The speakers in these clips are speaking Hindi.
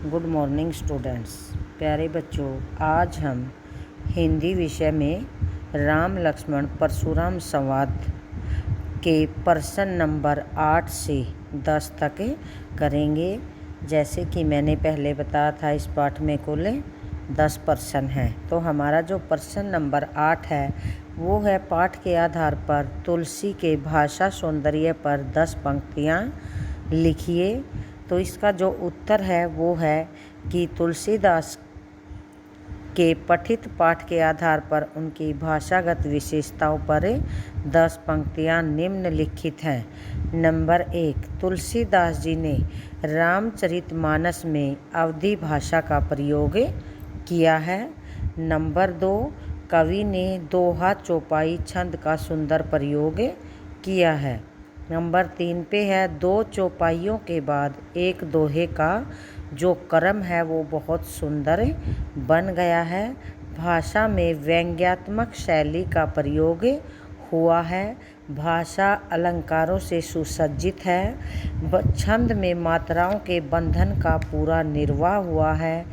Good morning students. प्यारे बच्चों, आज हम हिंदी विषय में राम लक्ष्मण परशुराम संवाद के प्रश्न नंबर 8 से 10 तक करेंगे। जैसे कि मैंने पहले बताया था, इस पाठ में कुल 10 प्रश्न हैं। तो हमारा जो प्रश्न नंबर 8 है वो है, पाठ के आधार पर तुलसी के भाषा सौंदर्य पर 10 पंक्तियाँ लिखिए। तो इसका जो उत्तर है वो है कि तुलसीदास के पठित पाठ के आधार पर उनकी भाषागत विशेषताओं पर 10 पंक्तियाँ निम्नलिखित हैं। नंबर 1, तुलसीदास जी ने रामचरितमानस में अवधी भाषा का प्रयोग किया है। नंबर 2, कवि ने दोहा चौपाई छंद का सुंदर प्रयोग किया है। नंबर 3 पे है, 2 चौपाइयों के बाद एक दोहे का जो क्रम है वो बहुत सुंदर बन गया है। भाषा में व्यंग्यात्मक शैली का प्रयोग हुआ है। भाषा अलंकारों से सुसज्जित है। छंद में मात्राओं के बंधन का पूरा निर्वाह हुआ है।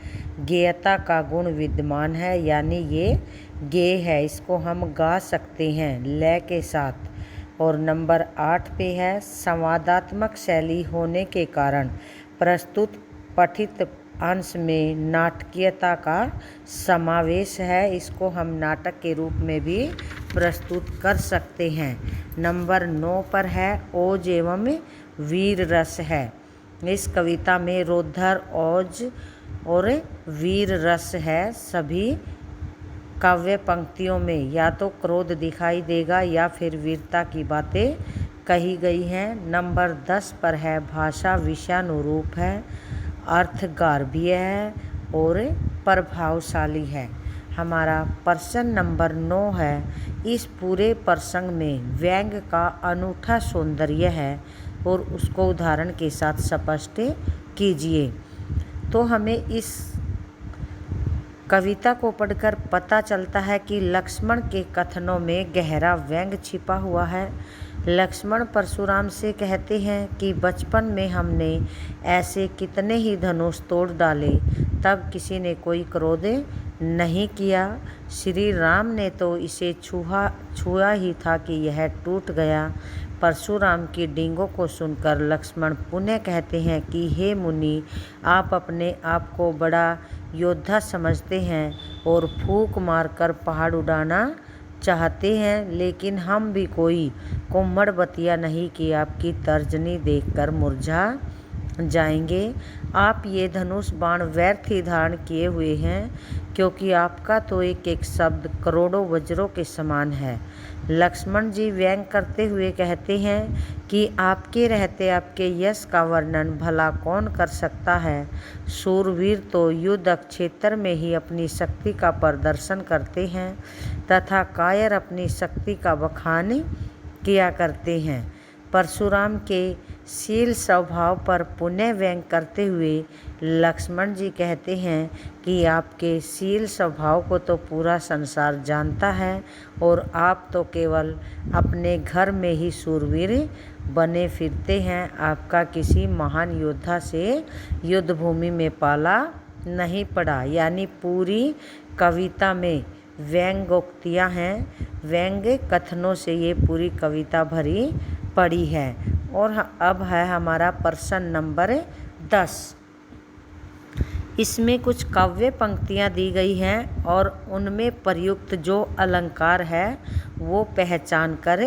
गेयता का गुण विद्यमान है, यानी ये गेय है, इसको हम गा सकते हैं लय के साथ। और नंबर 8 पे है, संवादात्मक शैली होने के कारण प्रस्तुत पठित अंश में नाटकीयता का समावेश है, इसको हम नाटक के रूप में भी प्रस्तुत कर सकते हैं। नंबर 9 पर है, ओज एवं वीर रस है। इस कविता में रौद्र, ओज और वीर रस है। सभी काव्य पंक्तियों में या तो क्रोध दिखाई देगा या फिर वीरता की बातें कही गई हैं। नंबर 10 पर है, भाषा विषयानुरूप है, अर्थ गार्भीय है और प्रभावशाली है। हमारा प्रश्न नंबर 9 है, इस पूरे प्रसंग में व्यंग्य का अनूठा सौंदर्य है और उसको उदाहरण के साथ स्पष्ट कीजिए। तो हमें इस कविता को पढ़कर पता चलता है कि लक्ष्मण के कथनों में गहरा व्यंग्य छिपा हुआ है। लक्ष्मण परशुराम से कहते हैं कि बचपन में हमने ऐसे कितने ही धनुष तोड़ डाले, तब किसी ने कोई क्रोध नहीं किया। श्री राम ने तो इसे छुआ ही था कि यह टूट गया। परशुराम की डींगों को सुनकर लक्ष्मण पुनः कहते हैं कि हे मुनि, आप अपने आप को बड़ा योद्धा समझते हैं और फूंक मारकर पहाड़ उड़ाना चाहते हैं, लेकिन हम भी कोई कोमड़ बतिया नहीं कि आपकी तर्जनी देखकर मुरझा जाएंगे। आप ये धनुष बाण व्यर्थ ही धारण किए हुए हैं, क्योंकि आपका तो एक एक शब्द करोड़ों वज्रों के समान है। लक्ष्मण जी व्यंग करते हुए कहते हैं कि आपके रहते आपके यश का वर्णन भला कौन कर सकता है। शूरवीर तो युद्ध क्षेत्र में ही अपनी शक्ति का प्रदर्शन करते हैं तथा कायर अपनी शक्ति का बखान किया करते हैं। परशुराम के शील स्वभाव पर पुनः व्यंग करते हुए लक्ष्मण जी कहते हैं कि आपके शील स्वभाव को तो पूरा संसार जानता है और आप तो केवल अपने घर में ही शूरवीर बने फिरते हैं। आपका किसी महान योद्धा से युद्ध भूमि में पाला नहीं पड़ा। यानी पूरी कविता में व्यंग्योक्तियाँ हैं, व्यंग्य कथनों से ये पूरी कविता भरी पड़ी है। और अब है हमारा प्रश्न नंबर 10। इसमें कुछ काव्य पंक्तियाँ दी गई हैं और उनमें प्रयुक्त जो अलंकार है वो पहचान कर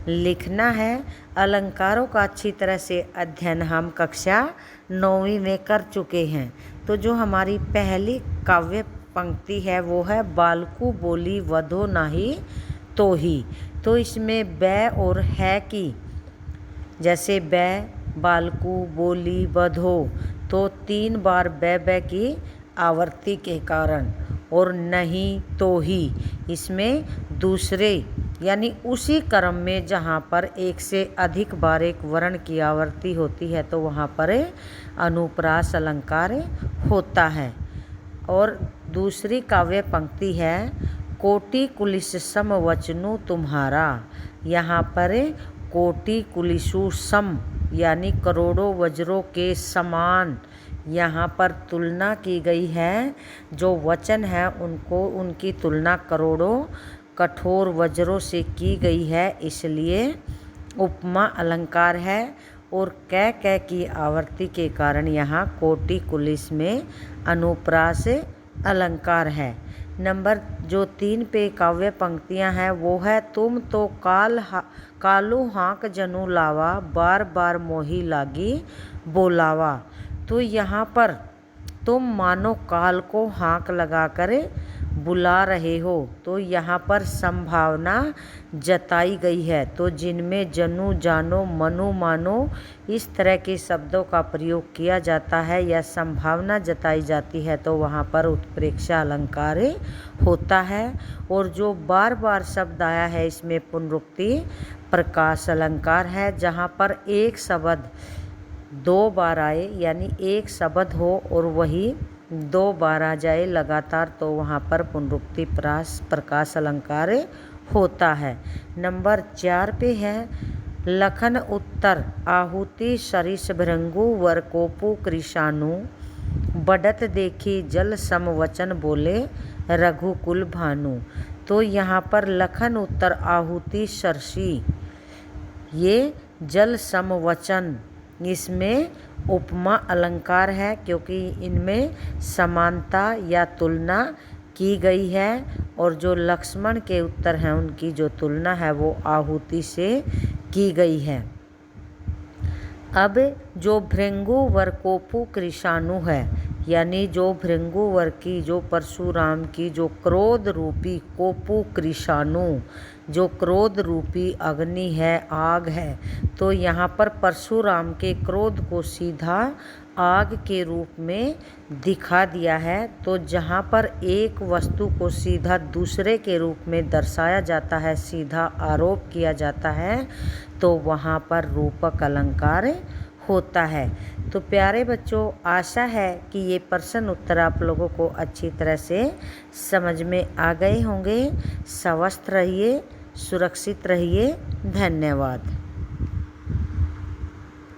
लिखना है। अलंकारों का अच्छी तरह से अध्ययन हम कक्षा 9वीं में कर चुके हैं। तो जो हमारी पहली काव्य पंक्ति है वो है, बालकू बोली वधो नाही तो ही। तो इसमें बै और है की, जैसे बै, बालकू, बोली, बधो, तो 3 बार बै की आवृत्ति के कारण, और नहीं तो ही इसमें दूसरे यानी उसी क्रम में जहाँ पर एक से अधिक बार एक वर्ण की आवृत्ति होती है तो वहाँ पर अनुप्रास अलंकार होता है। और दूसरी काव्य पंक्ति है, कोटि कुलिस सम वचनु तुम्हारा। यहाँ पर कोटि कुलिसु सम यानी करोड़ों वज्रों के समान यहाँ पर तुलना की गई है। जो वचन है उनको उनकी तुलना करोड़ों कठोर वज्रों से की गई है, इसलिए उपमा अलंकार है। और कह की आवृत्ति के कारण यहाँ कोटि कुलिस में अनुप्रास अलंकार है। नंबर जो 3 पे काव्य पंक्तियाँ हैं वो है, तुम तो कालू हाँक जनु लावा, बार बार मोही लागी बोलावा। तो यहाँ पर तुम मानो काल को हाँक लगाकर बुला रहे हो, तो यहाँ पर संभावना जताई गई है। तो जिनमें जनु जानो मनु मानो इस तरह के शब्दों का प्रयोग किया जाता है या संभावना जताई जाती है तो वहाँ पर उत्प्रेक्षा अलंकार होता है। और जो बार बार शब्द आया है इसमें पुनरुक्ति प्रकाश अलंकार है। जहाँ पर एक शब्द 2 बार आए यानी एक शब्द हो और वही 2 बार आ जाए लगातार, तो वहाँ पर पुनरुक्ति प्रकाश अलंकार होता है। नंबर 4 पे है, लखन उत्तर आहुति सरिस भृंगु वर कोपु कृशानु, बढ़त देखी जल सम वचन बोले रघुकुल भानु। तो यहाँ पर लखन उत्तर आहुति सरसी, ये जल सम वचन, इसमें उपमा अलंकार है क्योंकि इनमें समानता या तुलना की गई है। और जो लक्ष्मण के उत्तर हैं उनकी जो तुलना है वो आहुति से की गई है। अब जो भृंगु वर कोपु कृशानु है, यानी जो भृंगु वर की, जो परशुराम की जो क्रोध रूपी कोपु कृशानु, जो क्रोध रूपी अग्नि है, आग है, तो यहाँ पर परशुराम के क्रोध को सीधा आग के रूप में दिखा दिया है। तो जहाँ पर एक वस्तु को सीधा दूसरे के रूप में दर्शाया जाता है, सीधा आरोप किया जाता है, तो वहाँ पर रूपक अलंकार होता है। तो प्यारे बच्चों, आशा है कि ये प्रश्न उत्तर आप लोगों को अच्छी तरह से समझ में आ गए होंगे। स्वस्थ रहिए, सुरक्षित रहिए। धन्यवाद।